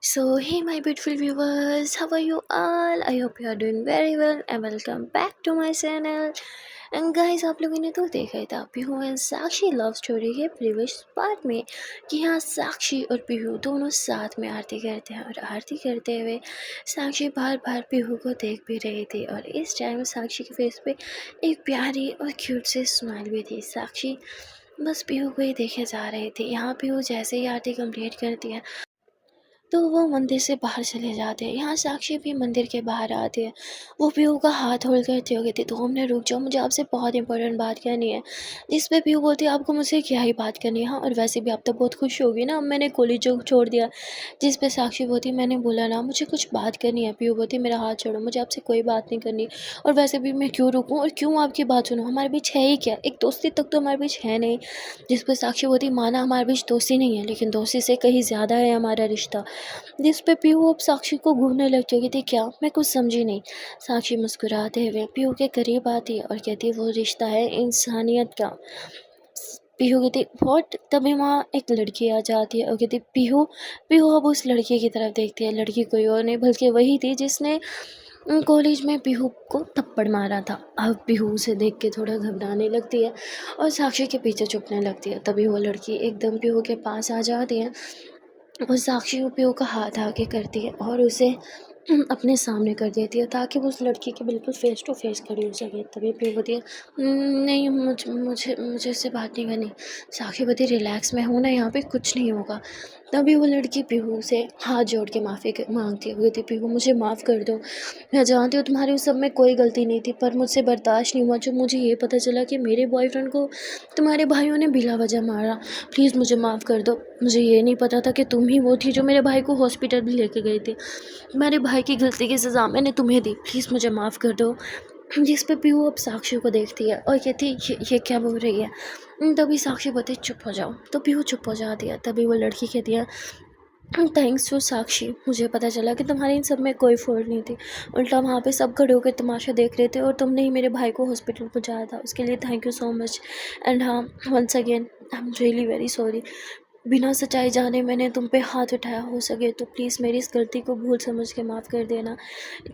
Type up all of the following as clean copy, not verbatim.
So, hey, my beautiful viewers, how are you all? I hope you are doing very well and welcome back to my channel. And guys आप लोगों ने तो देखा ही था Pihu and Sakshi love story के previous part में कि यहाँ साक्षी और पीहू दोनों साथ में आरती करते हैं और आरती करते हुए साक्षी बार बार पीहू को देख भी रही थी और इस टाइम साक्षी के फेस पे एक प्यारी और क्यूट सी स्माइल भी थी। साक्षी बस पीहू को ही देखे जा रही थी। यहाँ पीहू जैसे ही आरती कंप्लीट करती है तो वो मंदिर से बाहर चले जाते हैं। यहाँ साक्षी भी मंदिर के बाहर आती है। वो पीहू का हाथ होल्ड करती होगी थी, 2 मिनट रुक जाओ, मुझे आपसे बहुत इंपॉर्टेंट बात करनी है। जिस पे पीहू बोलती है आपको मुझसे क्या ही बात करनी है, हाँ और वैसे भी आप तो बहुत खुश होगी ना, अब मैंने कॉलेज छोड़ दिया। जिस पे साक्षी बोलती मैंने बोला ना मुझे कुछ बात करनी है। पीहू बोलती मेरा हाथ छोड़ो, मुझे आपसे कोई बात नहीं करनी, और वैसे भी मैं क्यों रुकूँ और क्यों आपकी बात सुनूँ, हमारे बीच है ही क्या, एक दोस्ती तक तो हमारे बीच है नहीं। जिस पर साक्षी बोलती माना हमारे बीच दोस्ती नहीं है लेकिन दोस्ती से कहीं ज़्यादा है हमारा रिश्ता। जिस पे पीहू अब साक्षी को घूरने लग चुकी थी। क्या, मैं कुछ समझी नहीं। साक्षी मुस्कुराते हुए पीहू के करीब आती है और कहती है वो रिश्ता है इंसानियत का। पीहू कहती व्हाट, तभी वहाँ एक लड़की आ जाती है और कहती पीहू। पीहू अब उस लड़की की तरफ देखती है। लड़की कोई और नहीं बल्कि वही थी जिसने कॉलेज में पीहू को थप्पड़ मारा था। अब पीहू उसे देख के थोड़ा घबराने लगती है और साक्षी के पीछे छुपने लगती है। तभी वो लड़की एकदम पीहू के पास आ जाती है और साक्षी उपयोग का हाथ आगे करती है और उसे अपने सामने कर देती है ताकि वो उस लड़की के बिल्कुल फेस टू फेस खड़ी हो सके। तभी पीहू बोलती है नहीं, मुझे मुझे इससे बात नहीं करनी। साक्षी बोलती रिलैक्स, मैं हूँ ना, यहाँ पे कुछ नहीं होगा। तभी वो लड़की पीहू से हाथ जोड़ के माफ़ी मांगती है। वो कहती पीहू मुझे माफ़ कर दो, मैं जानती हूँ तुम्हारी उस सब में कोई गलती नहीं थी, पर मुझसे बर्दाश्त नहीं हुआ जब मुझे ये पता चला कि मेरे बॉयफ्रेंड को तुम्हारे भाइयों ने बिला वजह मारा। प्लीज़ मुझे माफ़ कर दो, मुझे ये नहीं पता था कि तुम ही वो थी जो मेरे भाई को हॉस्पिटल भी लेके गई थी। मेरे भाई की गलती की सज़ा मैंने तुम्हें दी, प्लीज़ मुझे माफ़ कर दो। जिस पे पीहू अब साक्षी को देखती है और कहती है ये क्या बोल रही है। तभी साक्षी बोलती चुप हो जाओ, तो पीहू चुप हो जाती है। तभी वो लड़की कहती है थैंक्स टू साक्षी, मुझे पता चला कि तुम्हारे इन सब में कोई फॉल्ट नहीं थी। उल्टा वहाँ पे सब खड़े होकर तमाशा देख रहे थे और तुमने ही मेरे भाई को हॉस्पिटल पहुँचाया था, उसके लिए thank you so much. And हाँ, once again I am really very sorry. बिना सच्चाई जाने मैंने तुम पे हाथ उठाया, हो सके तो प्लीज़ मेरी इस गलती को भूल समझ के माफ़ कर देना।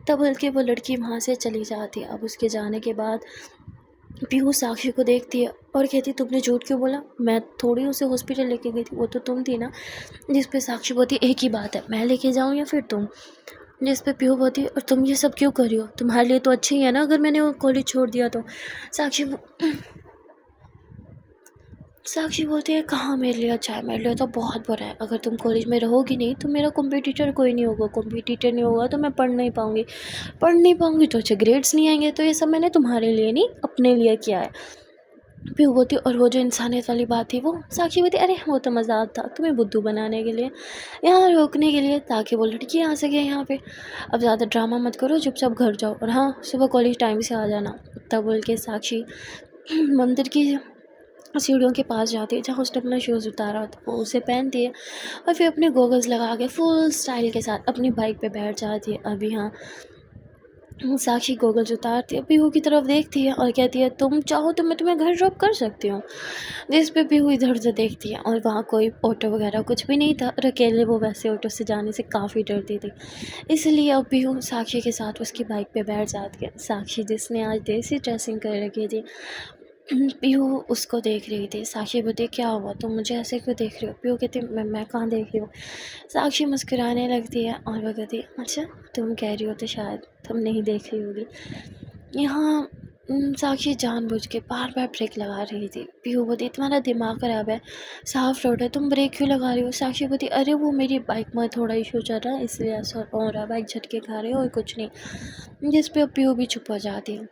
तब बल्कि वो लड़की वहाँ से चली जाती है। अब उसके जाने के बाद पीहू साक्षी को देखती है और कहती तुमने झूठ क्यों बोला, मैं थोड़ी उसे हॉस्पिटल लेके गई थी, वो तो तुम थी ना। जिस पे साक्षी बोलती एक ही बात है, मैं लेके जाऊँ या फिर तुम। जिस पे पीहू बोलती और तुम ये सब क्यों कर रही हो, तुम्हारे लिए तो अच्छी ही है ना अगर मैंने वो कॉलेज छोड़ दिया तो। साक्षी साक्षी बोलती है कहाँ मेरे लिए अच्छा है, मेरे लिए तो बहुत बुरा है। अगर तुम कॉलेज में रहोगी नहीं तो मेरा कॉम्पिटिटर कोई नहीं होगा, कॉम्पिटिटर नहीं होगा तो मैं पढ़ नहीं पाऊँगी तो अच्छे ग्रेड्स नहीं आएंगे। तो ये सब मैंने तुम्हारे लिए नहीं अपने लिए किया है। पीहू बोलती और वो जो इंसानियत वाली बात थी वो। साक्षी बोलती अरे वो तो मजाक था, तुम्हें बुद्धू बनाने के लिए, यहाँ रोकने के लिए, ताकि वो लड़की आ सके यहाँ पे। अब ज़्यादा ड्रामा मत करो, चुपचाप घर जाओ और हाँ सुबह कॉलेज टाइम से आ जाना। तब बोल के साक्षी मंदिर की सीढ़ियों के पास जाती है जहाँ उसने अपना शूज़ उतारा होता है, वो उसे पहनती है और फिर अपने गोगल्स लगा के फुल स्टाइल के साथ अपनी बाइक पे बैठ जाती है। अभी हाँ, साक्षी गोगल्स उतारती है, पीहू की तरफ देखती है और कहती है तुम चाहो तो मैं तुम्हें घर ड्रॉप कर सकती हूँ। जिस पे पीहू इधर उधर देखती है और वहाँ कोई ऑटो वगैरह कुछ भी नहीं था और अकेले वो वैसे ऑटो से जाने से काफ़ी डरती थी। इसलिए अब पीहू साक्षी के साथ उसकी बाइक पे बैठ जाती है। साक्षी जिसने आज देसी ड्रेसिंग कर रखी थी, पीहू उसको देख रही थी। साक्षी बोलती क्या हुआ, तुम मुझे ऐसे क्यों देख रही हो। पीहू कहती मैं कहाँ देख रही हूँ। साक्षी मुस्कुराने लगती है और वो कहती अच्छा तुम कह रही हो तो शायद तुम नहीं देख रही होगी। यहाँ साक्षी जानबूझ के बार बार ब्रेक लगा रही थी। पीहू बोलती तुम्हारा दिमाग ख़राब है, साफ रोड है, तुम ब्रेक क्यों लगा रही हो। साक्षी बोलती अरे वो मेरी बाइक में थोड़ा इशू चल रहा है इसलिए ऐसा हो रहा है, बाइक झटके खा रही हो और कुछ नहीं। जिस पे पीहू भी चुप हो जाती है।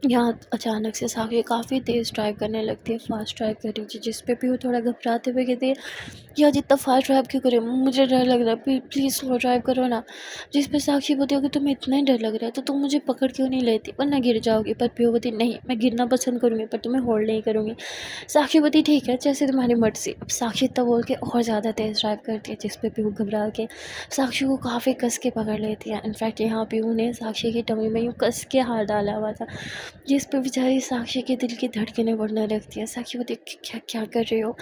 यहाँ अचानक से साक्षी काफ़ी तेज़ ड्राइव करने लगती है, फास्ट ड्राइव कर रही थी। जिस पे पीहू थोड़ा घबराते हुए कहती है यार जितना फास्ट ड्राइव क्यों करे, मुझे डर लग रहा है, प्लीज़ स्लो ड्राइव करो ना। जिस पे साक्षी बोलती है कि तुम्हें इतना ही डर लग रहा है तो तुम मुझे पकड़ क्यों नहीं लेती, वरना गिर जाओगी। पर पीहू बोलती नहीं, मैं गिरना पसंद करूँगी पर तुम्हें होल्ड नहीं करूँगी। साक्षी बोलती ठीक है जैसे तुम्हारी मर्जी। अब साक्षी तब बोल के और ज़्यादा तेज़ ड्राइव करती है। जिस पे पीहू घबरा के साक्षी को काफ़ी कस के पकड़ लेती है। इनफैक्ट यहाँ पीहू ने साक्षी की टमी में यूँ कस के हाथ डाला हुआ था। जिस पे बेचारी साक्षी के दिल की धड़कनें बढ़ने लगती है। साक्षी बोलती क्या क्या कर रही हो।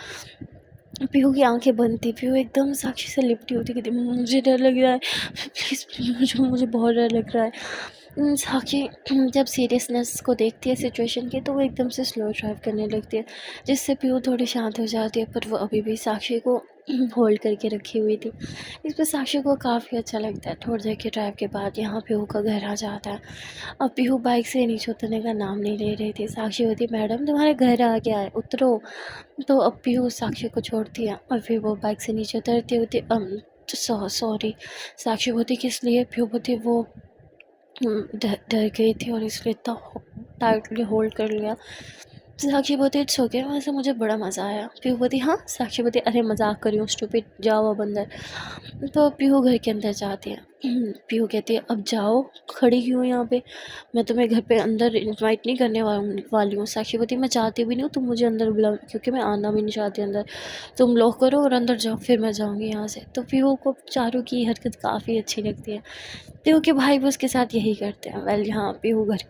पीहू की आंखें बंद थी। पीहू एकदम साक्षी से लिपटी होती कहती मुझे डर लग रहा है, प्लीज़ मुझे बहुत डर लग रहा है। साक्षी जब सीरियसनेस को देखती है सिचुएशन की, तो वो एकदम से स्लो ड्राइव करने लगती है, जिससे पीहू थोड़ी शांत हो जाती है। पर वो अभी भी साक्षी को होल्ड करके रखी हुई थी। इस पर साक्षी को काफ़ी अच्छा लगता है। थोड़ी देर के ड्राइव के बाद यहाँ पीहू का घर आ जाता है। अब पीहू बाइक से नीचे उतरने का नाम नहीं ले रही थी। साक्षी होती मैडम तुम्हारे घर आ गया है, उतरो। तो अब पीहू साक्षी को छोड़ती है और फिर वो बाइक से नीचे उतरती होती। सॉरी। साक्षी होती किस लिए? पीहू होती वो डर डर गई थी और इसलिए इतना टाइटली होल्ड कर लिया। साक्षी बोलती इट्स ओके, वैसे मुझे बड़ा मज़ा आया। पीहू बोलती हाँ। साक्षी बोलती अरे मजाक कर रही हूँ स्टूपिड, जाओ अब अंदर। तो पीहू घर के अंदर जाती है। पीहू कहती है अब जाओ, खड़ी क्यों हो यहाँ पे? मैं तुम्हें घर पे अंदर इनवाइट नहीं करने वाली हूँ। साक्षी बोलती मैं चाहती भी नहीं हूँ तुम मुझे अंदर बुलाओ, क्योंकि मैं आना भी नहीं चाहती अंदर। तुम लॉक करो और अंदर जाओ, फिर मैं जाऊँगी यहाँ से। तो पीहू को चारों की हरकत काफ़ी अच्छी लगती है। पीहू के भाई भी उसके साथ यही करते हैं। वेल यहाँ पीहू घर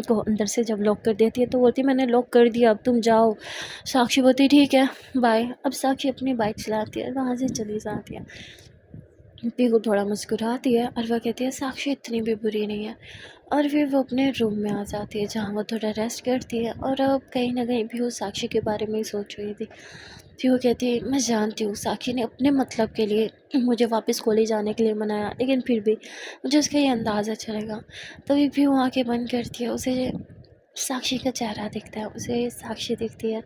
को अंदर से जब लॉक कर देती है तो बोलती मैंने लॉक कर दिया, अब तुम जाओ। साक्षी बोलती ठीक है बाय। अब साक्षी अपनी बाइक चलाती है, वहाँ से चली जाती है। पीहू थोड़ा मुस्कुराती है और वह कहती है साक्षी इतनी भी बुरी नहीं है। और फिर वो अपने रूम में आ जाती है, जहाँ वो थोड़ा रेस्ट करती है। और अब कहीं ना कहीं पीहू साक्षी के बारे में ही सोच रही थी। पीहू कहती है मैं जानती हूँ साक्षी ने अपने मतलब के लिए मुझे वापस कॉलेज आने के लिए मनाया, लेकिन फिर भी मुझे उसका ये अंदाज़ अच्छा लगा। तभी पीहू आंखें बंद करती है, उसे साक्षी का चेहरा दिखता है, उसे साक्षी दिखती है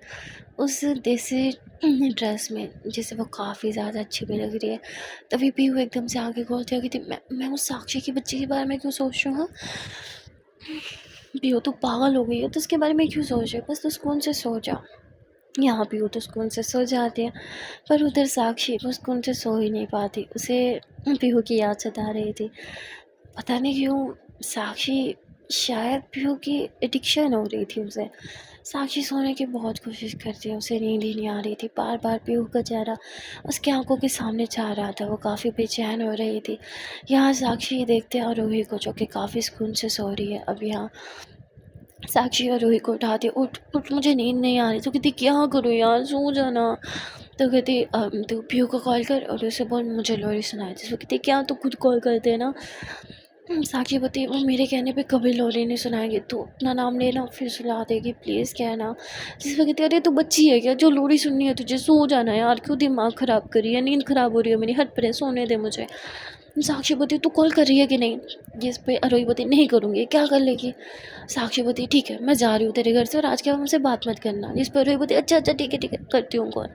उस देसी ड्रेस में, जिसे वो काफ़ी ज़्यादा अच्छी भी लग रही है। तभी पीहू एकदम से आगे खोलती है कि मैं उस साक्षी की बच्ची के बारे में क्यों सोच रही हूँ? पीहू तो पागल हो गई है, तो उसके बारे में क्यों सोच रही है? बस तो सुकून से सो जा। यहाँ पीहू तो सुकून से सो जाती है, पर उधर साक्षी वो सुकून से सो ही नहीं पाती। उसे पीहू की याद सता रही थी। पता नहीं क्यों साक्षी, शायद पीहू की एडिक्शन हो रही थी उसे। साक्षी सोने की बहुत कोशिश करती है, उसे नींद ही नहीं आ रही थी। बार बार पीहू का चेहरा उसकी आंखों के सामने छा रहा था, वो काफ़ी बेचैन हो रही थी। यहाँ साक्षी देखते हैं और रूही को, जो कि काफ़ी सुकून से सो रही है। अब यहाँ साक्षी और रूही को उठाती है, उठ उठ मुझे नींद नहीं आ रही। तो कहती क्या करूँ यार, सो जाना। तो कहती तो पीहू को कॉल कर और उसे बोल मुझे लोरी सुनाए। जिसको कहती क्या तू खुद कॉल कर देना। साक्षी बताई वो मेरे कहने पे कभी लोरी नहीं सुनाएगी, तू अपना नाम लेना फिर सुला देगी, प्लीज़ कहना। जिस पर कहती अरे तू बच्ची है क्या जो लोरी सुननी है तुझे, सो जाना यार, क्यों दिमाग ख़राब करी है, नींद ख़राब हो रही है मेरी, हट परे सोने दे मुझे। साक्षी बताई तू कॉल कर रही है कि नहीं? जिस पे अरोही बताई नहीं करूँगी। क्या कर लेगी? साक्षी बताई ठीक है मैं जा रही हूँ तेरे घर से और आज के बाद मुझसे बात मत करना। जिस पर अरोही बताई अच्छा अच्छा ठीक है करती हूँ कॉल।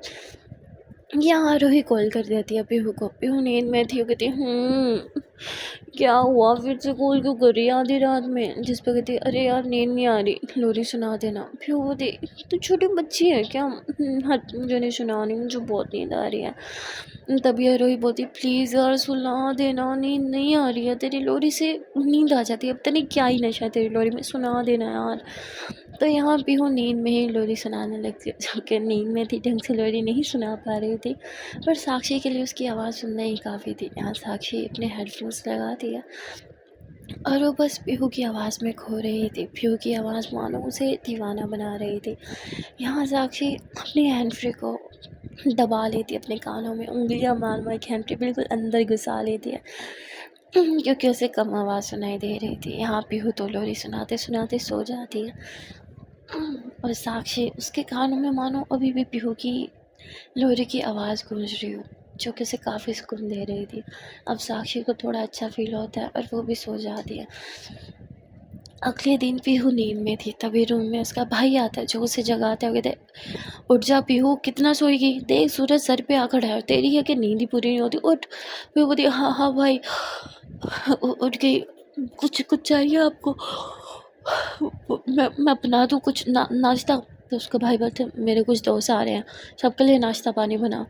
यहाँ रूही कॉल कर देती है पीहू को। पीहू नींद में थी, वो कहती क्या हुआ फिर से कॉल क्यों कर रही है आधी रात में? जिस पर कहती अरे यार नींद नहीं आ रही, लोरी सुना देना। पीहू बोलती तू छोटी बच्ची है क्या? हट मुझे नहीं सुनानी, मुझे बहुत नींद आ रही है। तभी रूही बोलती प्लीज़ यार सुना देना, नींद नहीं आ रही है तेरी लोरी से, नींद आ जाती है, अब तो नहीं क्या ही नशा है तेरी लोरी में, सुना देना यार। तो यहाँ पीहू नींद में ही लोरी सुनाने लगती है, जबकि नींद में थी ढंग से लोरी नहीं सुना पा रही थी। पर साक्षी के लिए उसकी आवाज़ सुनना ही काफ़ी थी। यहाँ साक्षी अपने हेडफोन्स लगाती है और वो बस पीहू की आवाज़ में खो रही थी। पीहू की आवाज़ मानो उसे दीवाना बना रही थी। यहाँ साक्षी अपनी हैंड फ्री को दबा लेती है अपने कानों में, उंगलियां मार मार के हैंड फ्री बिल्कुल अंदर घुसा लेती है, क्योंकि उसे कम आवाज़ सुनाई दे रही थी। यहाँ पीहू तो लोरी सुनाते सुनाते सो जाती है और साक्षी उसके कानों में मानो अभी भी पीहू की लोरी की आवाज़ गूंज रही हो, जो कि उसे काफ़ी सुकून दे रही थी। अब साक्षी को थोड़ा अच्छा फील होता है और वो भी सो जाती है। अगले दिन पीहू नींद में थी, तभी रूम में उसका भाई आता है, जो उसे जगाता है। वो कहते उठ जा पीहू, कितना सोएगी, देख सूरज सर पे आ खड़ा है, तेरी है कि नींद ही पूरी नहीं होती, उठ। पीहू बोलती हाँ हाँ भाई। उठ गई। कुछ कुछ चाहिए आपको? मैं बना दूँ कुछ नाश्ता? तो उसका भाई बोलते मेरे कुछ दोस्त आ रहे हैं, सबके लिए नाश्ता पानी बना।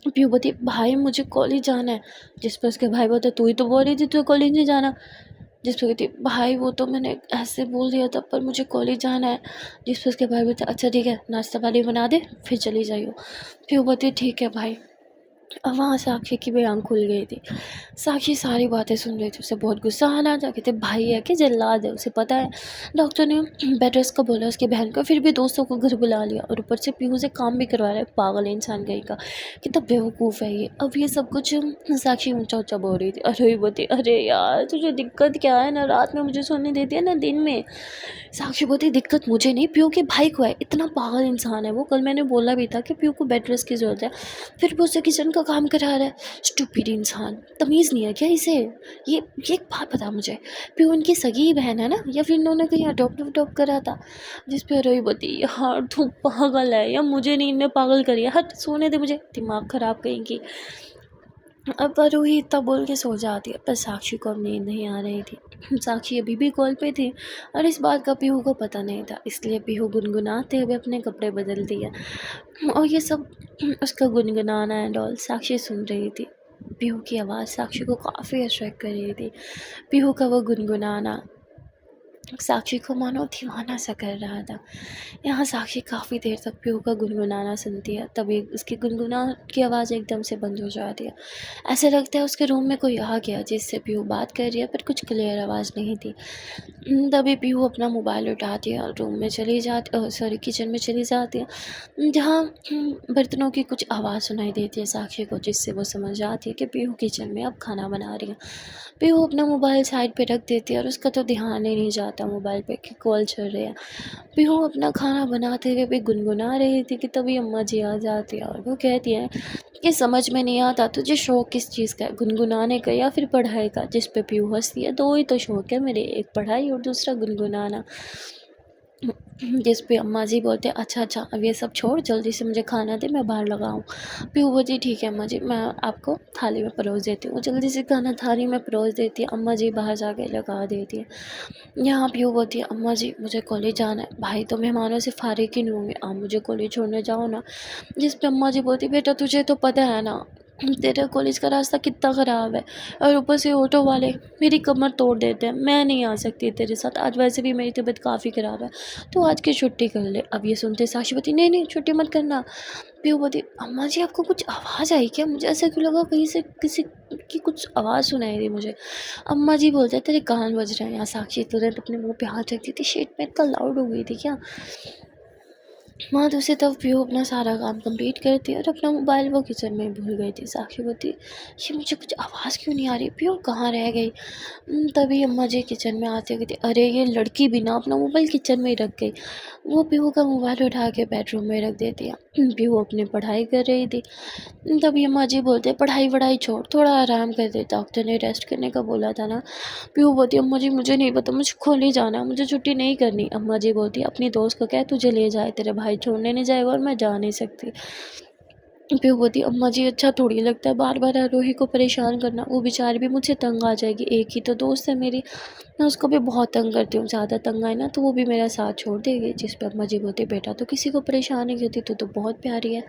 पीहू बोलती भाई मुझे कॉलेज जाना है। जिस पर उसके भाई बोलते तू ही तो बोल रही थी तुझे कॉलेज नहीं जाना। जिस पर कहती भाई वो तो मैंने ऐसे बोल दिया था, पर मुझे कॉलेज जाना है। जिस पर उसके भाई बोलते अच्छा ठीक है नाश्ता पानी बना दे फिर चली जाइयो। पीहू बोलती ठीक है भाई। अब वहाँ साक्षी की भी आँख खुल गई थी। साक्षी सारी बातें सुन रही थी, उसे बहुत गुस्सा आना था। कहते भाई है कि जल्लाद है, उसे पता है डॉक्टर ने बेड रेस्ट का बोला उसकी बहन को, फिर भी दोस्तों को घर बुला लिया और ऊपर से पीहू से काम भी करवा रहा है। पागल इंसान कहीं का, कितना बेवकूफ़ है ये। अब ये सब कुछ साक्षी ऊँचा ऊँचा बोल रही थी। अरे ये बोलती, अरे यार तुझे दिक्कत क्या है, ना रात में मुझे सोने देती है ना दिन में। साक्षी बोलती दिक्कत मुझे नहीं, पीहू के भाई को है। इतना पागल इंसान है वो। कल मैंने बोला भी था कि पीहू को बेड रेस्ट की ज़रूरत है, फिर भी उसे किचन का काम करा रहा है। स्टूपिड इंसान, तमीज़ नहीं है क्या इसे। ये एक बात बता मुझे, पीहू उनकी सगी बहन है ना, या फिर इन्होंने कहीं अडॉप्ट करा था। जिस पे रोई बोती, यार तू पागल है या मुझे नींद में पागल करी है, हट सोने दे मुझे, दिमाग ख़राब कहीं। अब रूही इतना बोल के सो जाती है, पर साक्षी को अब नींद नहीं आ रही थी। साक्षी अभी भी कॉल पे थी और इस बात का पीहू को पता नहीं था, इसलिए पीहू गुनगुनाते हुए अपने कपड़े बदल दिए और ये सब उसका गुनगुनाना एंड ऑल साक्षी सुन रही थी। पीहू की आवाज़ साक्षी को काफ़ी अट्रैक्ट कर रही थी। पीहू का वो गुनगुनाना साक्षी को मानो दीवाना सा कर रहा था। यहाँ साक्षी काफ़ी देर तक पीहू का गुनगुनाना सुनती है, तभी उसकी गुनगुना की आवाज़ एकदम से बंद हो जाती है। ऐसे लगता है उसके रूम में कोई आ गया जिससे पीहू बात कर रही है, पर कुछ क्लियर आवाज़ नहीं थी। तभी पीहू अपना मोबाइल उठाती है और रूम में चली जाती, सॉरी किचन में चली जाती है, जहाँ बर्तनों की कुछ आवाज़ सुनाई देती है साक्षी को, जिससे वो समझ जाती है कि पीहू किचन में अब खाना बना रही है। पीहू अपना मोबाइल साइड पे रख देती है और उसका तो ध्यान ही नहीं जाता मोबाइल पे कि कॉल चल रही है। पीहू अपना खाना बनाते हुए भी गुनगुना रही थी कि तभी अम्मा जी आ जाती है और वो कहती है कि समझ में नहीं आता तुझे शौक किस चीज़ का है, गुनगुनाने का या फिर पढ़ाई का। जिस पे पीहू हंसती है, दो ही तो शौक है मेरे, एक पढ़ाई और दूसरा गुनगुनाना। जिस पे अम्मा जी बोलते हैं अच्छा अब ये सब छोड़, जल्दी से मुझे खाना दे, मैं बाहर लगाऊँ। पीहू बोलती ठीक है अम्मा जी, मैं आपको थाली में परोस देती हूँ। जल्दी से खाना थाली में परोस देती है, अम्मा जी बाहर जाके लगा देती है। यहाँ पीहू बोलती है अम्मा जी मुझे कॉलेज जाना है, भाई तो मेहमानों से फारिग ही नहीं होंगे, आप मुझे कॉलेज छोड़ने जाओ ना। जिस पे अम्मा जी बोलती बेटा तुझे तो पता है ना तेरा कॉलेज का रास्ता कितना ख़राब है, और ऊपर से ऑटो वाले मेरी कमर तोड़ देते हैं, मैं नहीं आ सकती तेरे साथ, आज वैसे भी मेरी तबीयत काफ़ी ख़राब है, तो आज की छुट्टी कर ले। अब ये सुनते साक्षी बोलती नहीं छुट्टी मत करना। पीहू बोलती अम्मा जी आपको कुछ आवाज़ आई क्या, मुझे ऐसा क्यों लगा कहीं से किसी की कुछ आवाज़ सुनाई दी मुझे। अम्मा जी बोलते तेरे कान बज रहे हैं। यहाँ साक्षी तुरंत अपने मुँह पे हाथ रखती थी, शेट में इतना लाउड हो गई थी क्या। वहाँ दूसरी तरफ पीहू अपना सारा काम कंप्लीट करती और अपना मोबाइल वो किचन में भूल गई थी। साक्षी बोलती ये मुझे कुछ आवाज़ क्यों नहीं आ रही, पीहू कहाँ रह गई। तभी अम्मा जी किचन में आती कहती अरे ये लड़की भी ना अपना मोबाइल किचन में ही रख गई। वो पीहू का मोबाइल उठा के बेडरूम में रख देती है। पीहू अपनी पढ़ाई कर रही थी। तभी अम्मा जी बोलते पढ़ाई वढ़ाई छोड़, थोड़ा आराम कर दे, डॉक्टर ने रेस्ट करने का बोला था ना। पीहू बोलती अम्मा जी मुझे नहीं पता, मुझे कॉलेज जाना है, मुझे छुट्टी नहीं करनी। अम्मा जी बोलती अपनी दोस्त को कह तुझे ले जाए, तेरे भाई छोड़ने नहीं जाएगा और मैं जा नहीं सकती। पीहू बोलती अम्मा जी अच्छा थोड़ी लगता है बार बार आरोही को परेशान करना, वो बेचारी भी मुझसे तंग आ जाएगी, एक ही तो दोस्त है मेरी, मैं उसको भी बहुत तंग करती हूँ, ज़्यादा तंग आए ना तो वो भी मेरा साथ छोड़ देगी। जिस पर अम्मा जी बोलती बेटा तो किसी को परेशान नहीं करती, तो बहुत प्यारी है।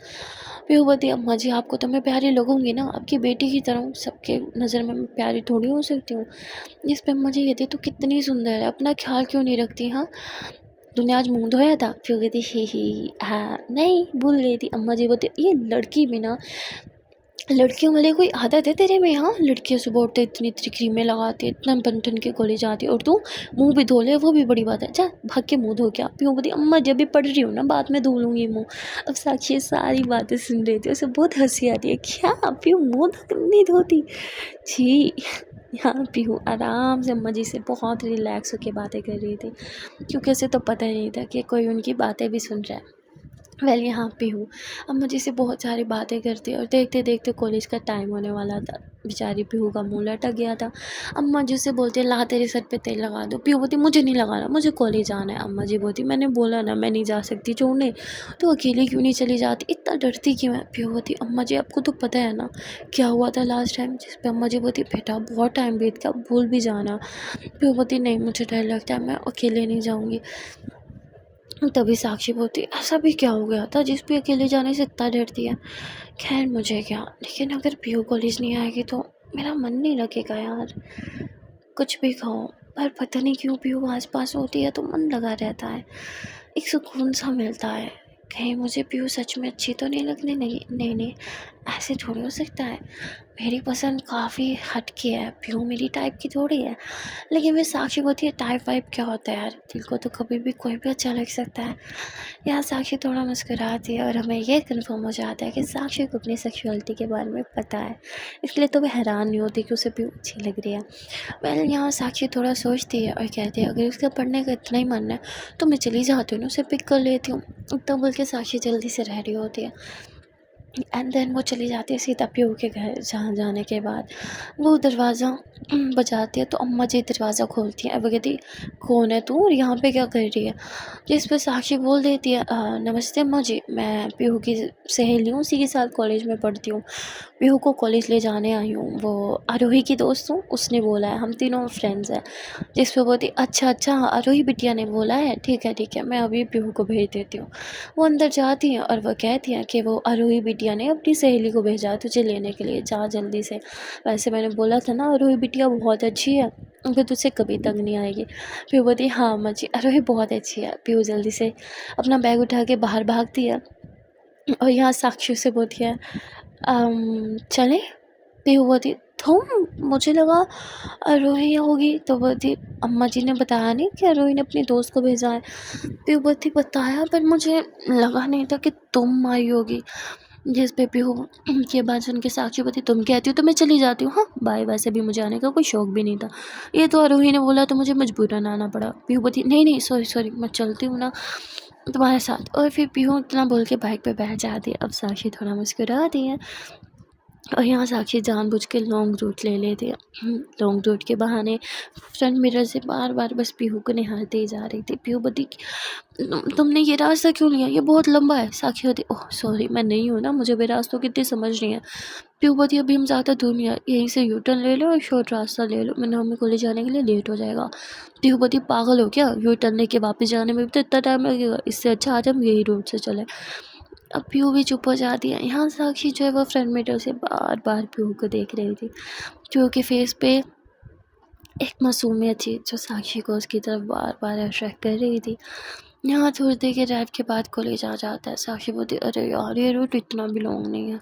पीहू बोलती अम्मा जी आपको तो मैं प्यारी लगूंगी ना, आपकी बेटी की तरह सबके नज़र में मैं प्यारी थोड़ी हो सकती हूँ। जिस पर अम्मा जी कहती तो कितनी सुंदर है, अपना ख्याल क्यों नहीं रखती। हाँ तूने आज मुँह धोया था, फिर कहती ही हाँ नहीं भूल गई थी। अम्मा जी बोलती ये लड़की भी ना, लड़कियों वाली कोई आदत है तेरे में। हाँ लड़कियां सुबह उठते इतनी इतनी क्रीमें लगाती है, इतना बन ठन के कॉलेज जाती है, और तू मुंह भी धो ले, वो भी बड़ी बात है, जा भाग के मुंह धो के आ। पीहू बोलती अम्मा जब भी पढ़ रही हूँ ना बाद में धो लूँगी मुँह। अब साक्षी सारी बातें सुन रही थी, उसे बहुत हंसी आ रही है, क्या पीहू मुँह नहीं धोती, छी। यहाँ पीहू आराम से अम्मा जी से बहुत रिलैक्स होकर बातें कर रही थी, क्योंकि उसे तो पता ही नहीं था कि कोई उनकी बातें भी सुन रहा है। यहाँ पे हूँ अम्मा जी से बहुत सारी बातें करती और देखते देखते कॉलेज का टाइम होने वाला था। बेचारी पीहू का मुंह लटक गया था। अम्मा जी से बोलते ला तेरे सर पे तेल लगा दो। पीहू बोलती मुझे नहीं लगाना, मुझे कॉलेज जाना है। अम्मा जी बोलती मैंने बोला ना मैं नहीं जा सकती छोड़ने, तो अकेली क्यों नहीं चली जाती, इतना डरती क्यों है। पीहू बोलती अम्मा जी आपको तो पता है ना क्या हुआ था लास्ट टाइम। जिस पर अम्मा जी बोलती बेटा बहुत टाइम बीत गया, भूल भी जाना। पीहू बोलती नहीं मुझे डर लगता है, मैं अकेले नहीं जाऊँगी। तभी साक्षी बोलती ऐसा भी क्या हो गया था जिस पे अकेले जाने से इतना डरती है। खैर मुझे क्या, लेकिन अगर पीहू कॉलेज नहीं आएगी तो मेरा मन नहीं लगेगा यार, कुछ भी खाओ। पर पता नहीं क्यों पीहू आस पास होती है तो मन लगा रहता है, एक सुकून सा मिलता है। कहीं मुझे पीहू सच में अच्छी तो नहीं लगने लगी। नहीं नहीं ऐसे थोड़ी हो सकता है, मेरी पसंद काफ़ी हटके है, पीहू मेरी टाइप की थोड़ी है। लेकिन फिर साक्षी बोलती है टाइप वाइप क्या होता है यार, दिल को तो कभी भी कोई भी अच्छा लग सकता है। यहाँ साक्षी थोड़ा मुस्कुराती है और हमें ये कन्फर्म हो जाता है कि साक्षी को अपनी सेक्सुअलिटी के बारे में पता है, इसलिए तो वह हैरान नहीं होती कि उसे पीहू अच्छी लग रही है। वेल यहाँ साक्षी थोड़ा सोचती है और कहती है अगर उसका पढ़ने का इतना ही मन है तो मैं चली जाती हूँ ना, उसे पिक कर लेती हूँ। तो बोल के साक्षी जल्दी से रेडी होती है एंड देन वो चली जाती है सीधा पीहू के घर। जहाँ जाने के बाद वो दरवाज़ा बजाती है तो अम्मा जी दरवाज़ा खोलती हैं। अब वो कहती कौन है तू और यहाँ पे क्या कर रही है, जिस पर साक्षी बोल देती है नमस्ते अम्मा जी, मैं पीहू की सहेली हूँ, उसी के साथ कॉलेज में पढ़ती हूँ, पीहू को कॉलेज ले जाने आई हूँ, वो आरोही की दोस्त हूँ, उसने बोला है, हम तीनों फ्रेंड्स हैं। जिस पर बोलती अच्छा अच्छा आरोही बिटिया ने बोला है, ठीक है मैं अभी पीहू को भेज देती हूँ। वो अंदर जाती हैं और वह कहती हैं कि वो आरोही बिटिया ने अपनी सहेली को भेजा है तुझे लेने के लिए, जा जल्दी से। वैसे मैंने बोला था ना आरोही बिटिया बहुत अच्छी है, वो तुझसे कभी तंग नहीं आएगी। पीहू बोलती हाँ अम्मा जी आरोही बहुत अच्छी है। पीहू जल्दी से अपना बैग उठा के बाहर भागती है और यहाँ साक्षी से बोलती है चलें। पीहू बोलती तुम, मुझे लगा आरोही होगी। तो बोलती अम्मा जी ने बताया नहीं कि आरोही ने अपनी दोस्त को भेजा है। पीहू बोलती बताया पर मुझे लगा नहीं था कि तुम आई होगी। जिस पे पीहू की बात सुन के साक्षी बोलती तुम कहती हो तो मैं चली जाती हूँ, हाँ बाय, वैसे भी मुझे आने का कोई शौक भी नहीं था, ये तो आरोही ने बोला तो मुझे मजबूरन आना पड़ा। पीहू बोलती नहीं नहीं सॉरी मैं चलती हूँ ना तुम्हारे साथ। और फिर पीहू इतना बोल के बाइक पे बैठ जाती है। अब साक्षी थोड़ा मुस्कुराती है और यहाँ साक्षी जानबूझ के लॉन्ग रूट ले लेती है। लॉन्ग रूट के बहाने फ्रंट मिरर से बार बार बस पीहू को निहारती ही जा रही थी। पीहू बोलती तुमने ये रास्ता क्यों लिया, ये बहुत लंबा है। साक्षी होती ओह सॉरी मैं नहीं हूँ ना, मुझे भी रास्तों की इतनी समझ नहीं है। पीहू बोलती अभी हम ज़्यादा दूर नहीं है, यहीं से यू टर्न ले लो और शॉर्ट रास्ता ले लो, मैंने मम्मी कॉलेज जाने के लिए लेट हो जाएगा। पीहू बोलती पागल हो क्या, यू टर्न लेके वापस जाने में भी तो इतना टाइम लगेगा, इससे अच्छा आज हम यही रोड से चले। अब पीहू भी चुप हो जाती है। यहाँ साक्षी जो है वो फ्रंट मिरर से बार बार पीहू को देख रही थी। पीहू के फेस पे एक मासूमियत थी जो साक्षी को उसकी तरफ बार बार अट्रैक्ट कर रही थी। यहाँ थोड़ी देर के ड्राइव के बाद कॉलेज आ जाता है। साक्षी बोलती अरे यार ये रूट इतना भी लॉन्ग नहीं है।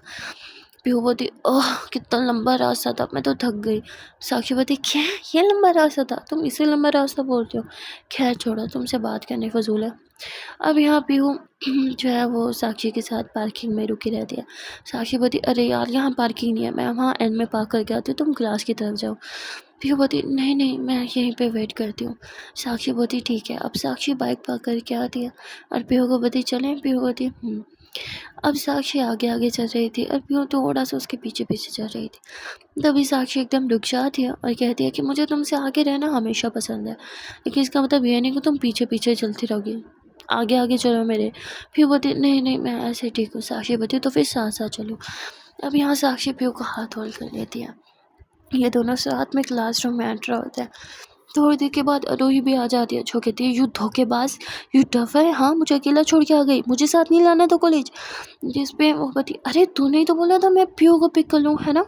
पीहू बोलती ओह कितना लंबा रास्ता था, मैं तो थक गई। साक्षी बोलती क्या ये लंबा रास्ता था, तुम इसे लंबा रास्ता बोलते हो। खैर छोड़ो, तुमसे बात करने फजूल है। अब यहाँ पीहू जो है वो साक्षी के साथ पार्किंग में रुकी रहती है। साक्षी बोलती अरे यार यहाँ पार्किंग नहीं है, मैं वहाँ एंड में पार्क करके आती हूँ, तुम क्लास की तरफ जाओ। पीहू बोलती नहीं नहीं मैं यहीं पे वेट करती हूँ। साक्षी बोलती ठीक है। अब साक्षी बाइक पार्क करके आती है और पीहू को बोलती चलें। पीहू बोलती अब साक्षी आगे आगे चल रही थी और पीहू थोड़ा सा उसके पीछे पीछे चल रही थी। तभी साक्षी एकदम रुक जाती है और कहती है कि मुझे तुमसे आगे रहना हमेशा पसंद है, लेकिन इसका मतलब ये नहीं कि तुम पीछे पीछे चलती रहोगी, आगे आगे चलो मेरे। फिर बोलती नहीं नहीं मैं ऐसे ठीक हूँ। साक्षी बोलती तो फिर साथ साथ चलो। अब यहाँ साक्षी पीहू को हाथ होल्ड कर लेती है। ये दोनों साथ में क्लासरूम में एंटर होते हैं। थोड़ी देर के बाद आरोही भी आ जाती है जो कहती है यू धोखेबाज, यू टफ है, हाँ मुझे अकेला छोड़ के आ गई, मुझे साथ नहीं लाना था कॉलेज। जिस पे वो कहती अरे तूने ही तो बोला था मैं पीहू को पिक कर लूँ, है ना।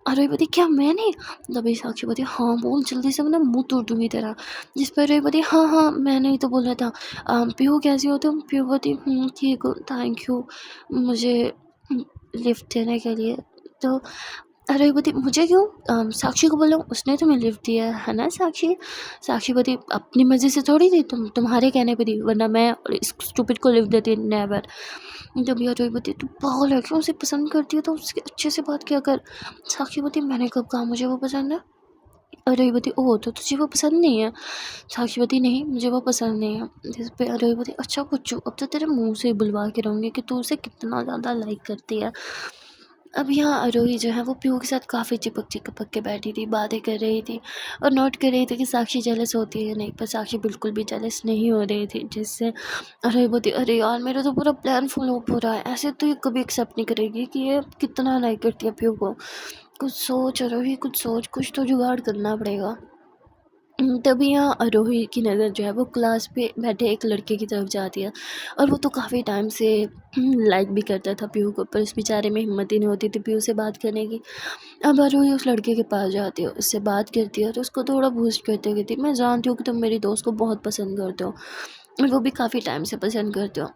अरे बोलती क्या मैंने। तभी साक्षी बोलती हाँ बोल जल्दी से, मैं मुंह तोड़ दूंगी तेरा। जिस पर अरे बोलती हाँ मैंने ही तो बोला था। पीहू कैसी हो तुम। पीहू बोलती ठीक हूँ थैंक यू मुझे लिफ्ट देने के लिए। तो अरे बोलती मुझे क्यों, साक्षी को बोलो उसने तुम्हें लिफ्ट दिया है ना। साक्षी साक्षी बोलती अपनी मर्जी से थोड़ी दी, तुम्हारे कहने पे दी, वरना मैं इस स्टूपिड को लिफ्ट देती नेवर। जब यार रोई बोलती तू पागल है क्यों, उसे पसंद करती है तो उसके अच्छे से बात किया कर। साक्षी बोलती मैंने कब कहा मुझे वो पसंद है। अरे बोलती ओह तो तुझे वो पसंद नहीं है। साक्षी बोलती नहीं मुझे वो पसंद नहीं है। जिस पे अरे बोलती अच्छा पुच्चू, अब तो तेरे मुंह से बुलवा के रहूँगी कि तू उसे कितना ज़्यादा लाइक करती है। अब यहाँ आरोही जो है वो पीहू के साथ काफ़ी चिपक चिपक के बैठी थी, बातें कर रही थी और नोट कर रही थी कि साक्षी जेलस होती है नहीं, पर साक्षी बिल्कुल भी जेलस नहीं हो रही थी। जिससे अरे बोलती अरे यार मेरा तो पूरा प्लान फुल हो रहा है, ऐसे तो ये कभी एक्सेप्ट नहीं करेगी कि ये कितना लाइक करती है पीहू को। कुछ सोच आरोही कुछ सोच, कुछ तो जुगाड़ करना पड़ेगा। तभी यहाँ आरोही की नज़र जो है वो क्लास पे बैठे एक लड़के की तरफ जाती है और वो तो काफ़ी टाइम से लाइक भी करता था पीहू को, पर उस बेचारे में हिम्मत ही नहीं होती थी पीहू से बात करने की। अब आरोही उस लड़के के पास जाती है, उससे बात करती है और उसको थोड़ा बूस्ट करते हुए कहती मैं जानती हूँ कि तुम मेरी दोस्त को बहुत पसंद करते हो, वो भी काफ़ी टाइम से पसंद करते हो।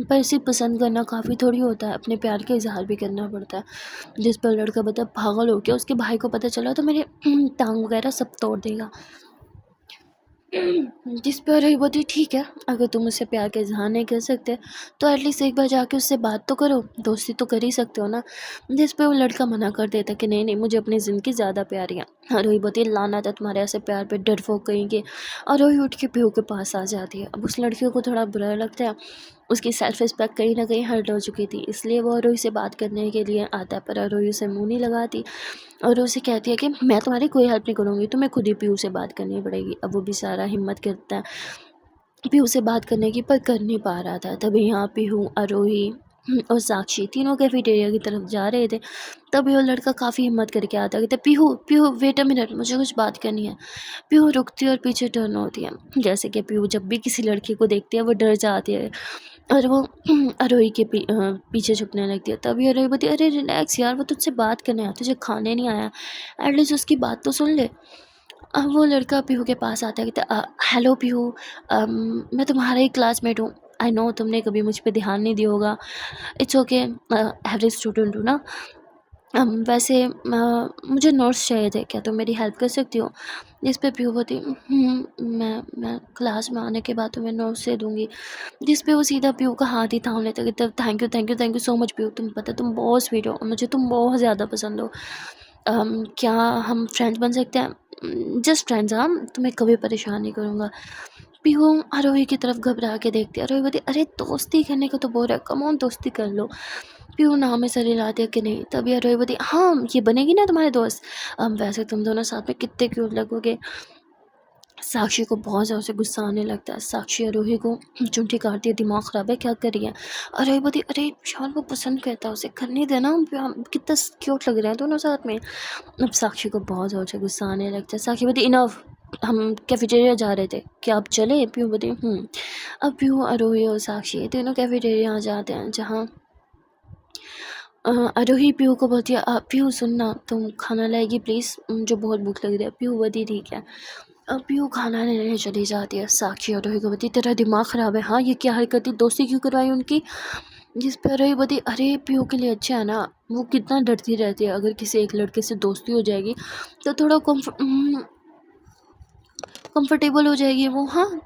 पर सिर्फ पसंद करना काफ़ी थोड़ी होता है, अपने प्यार का इजहार भी करना पड़ता है। जिस पर लड़का मतलब पागल हो गया, उसके भाई को पता चला तो मेरे टांग वगैरह सब तोड़ देगा। जिस पे रही बोलती ठीक है, अगर तुम उससे प्यार का इजहार नहीं कर सकते तो एटलीस्ट एक बार जाके उससे बात तो करो, दोस्ती तो कर ही सकते हो ना। जिस पे वो लड़का मना कर देता कि नहीं नहीं, मुझे अपनी ज़िंदगी ज़्यादा प्यारी है। और रोही बोलती है लाना था तुम्हारे ऐसे प्यार पे, डरपोक कहीं के। और रोही उठ के पीहू के पास आ जाती है। अब उस लड़की को थोड़ा बुरा लगता है, उसकी सेल्फ रिस्पेक्ट कहीं ना कहीं हर्ट हो चुकी थी, इसलिए वो अरोही से बात करने के लिए आता है। पर अरोही उसे मुँह नहीं लगाती और उसे कहती है कि मैं तुम्हारी कोई हेल्प नहीं करूँगी, तुम्हें खुद ही पीहू से बात करनी पड़ेगी। अब वो बेचारा हिम्मत करता है पीहू से बात करने की, पर कर नहीं पा रहा था। तभी यहाँ पीहू, आरोही और साक्षी तीनों कैफेटेरिया की तरफ जा रहे थे। तभी वो लड़का काफ़ी हिम्मत करके आता है, कहता है Pihu Pihu wait a minute, मुझे कुछ बात करनी है। पीहू रुकती है और पीछे टर्न होती है। जैसे कि पीहू जब भी किसी लड़की को देखती है वो डर जाती है और वो आरोही के पीछे छुपने लगती है। तभी आरोही बोलती है अरे रिलैक्स यार, वो तुझसे बात करने आया, तुझे खाने नहीं आया, एटलीस्ट उसकी बात तो सुन ले। अब वो लड़का पीहू के पास आता है, कहता है हेलो पीहू, मैं तुम्हारा ही क्लासमेट हूँ। आई नो तुमने कभी मुझ पे ध्यान नहीं दिया होगा, इट्स ओके, एवरेज स्टूडेंट हूँ ना। वैसे मुझे नोट्स चाहिए थे, क्या तुम मेरी हेल्प कर सकती हो? जिस पे पीहू बोलती मैं क्लास में आने के बाद तुम्हें नोट्स दे दूँगी। जिस पे वो सीधा पीहू का हाथ ही थाम लेता है, कहता thank you thank you thank you so much Pihu, तुम पता तुम बहुत स्वीट हो और मुझे तुम बहुत ज़्यादा पसंद हो। क्या हम फ्रेंड्स बन सकते हैं? जस्ट फ्रेंड्स, हाँ, तुम्हें कभी परेशान नहीं करूँगा। पीहू आरोही की तरफ घबरा के देखती है। आरोही बोलती अरे दोस्ती करने को तो बोल रहा है, कम ऑन दोस्ती कर लो। पीहू नाव में सर हिलाती है कि नहीं। तभी आरोही बोलती हाँ ये बनेगी ना तुम्हारे दोस्त, वैसे तुम दोनों साथ में कितने क्यूट लगोगे। साक्षी को बहुत ज़्यादा से गुस्सा आने लगता है। साक्षी आरोही को चुंठी काटती है, दिमाग ख़राब है क्या कर रही है। आरोही बोलती अरे यार वो पसंद करता है, उसे करने देना, कितना क्यूट लग रहे हैं दोनों साथ में। अब साक्षी को बहुत ज़ोर से गुस्सा आने लगता है। साक्षी बोलती इनफ, हम कैफेटेरिया जा रहे थे, क्या आप चले? पीहू बोलती अब पीहू, आरोही और साक्षी तीनों कैफेटेरिया आ जाते हैं, जहाँ आरोही पीहू को बोलती है पीहू सुनना, तुम खाना लाएगी प्लीज़, मुझे बहुत भूख लग रही है। पीहू बोलती ठीक है। अब पीहू खाना लेने चली जाती है। साक्षी आरोही को बोलती तेरा दिमाग ख़राब है, हाँ ये क्या हरकत थी, दोस्ती क्यों करवाई उनकी? जिस पर आरोही बोलती अरे पीहू के लिए अच्छा है ना, वो कितना डरती रहती है, अगर किसी एक लड़के से दोस्ती हो जाएगी तो थोड़ा कंफर्टेबल हो जाएगी वो, हाँ।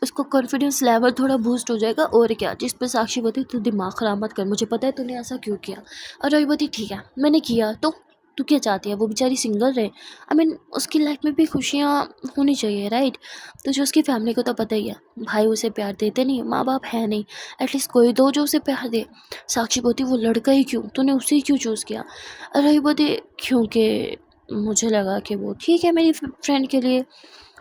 उसको कॉन्फिडेंस लेवल थोड़ा बूस्ट हो जाएगा और क्या। जिस पे साक्षी बोलती तू दिमाग ख़राब मत कर, मुझे पता है तूने ऐसा क्यों किया। और रही बोलती ठीक है मैंने किया तो तू क्या चाहती है, वो बेचारी सिंगल रहे, आई मीन उसकी लाइफ में भी खुशियाँ होनी चाहिए राइट। तो जो उसकी फैमिली को तो पता ही है, भाई उसे प्यार देते नहीं, माँ बाप है नहीं, एटलीस्ट कोई दो जो उसे प्यार दे। साक्षी बोलती वो लड़का ही क्यों, तूने उसे ही क्यों चूज़ किया। और रही बोलती क्योंकि मुझे लगा कि वो ठीक है मेरी फ्रेंड के लिए,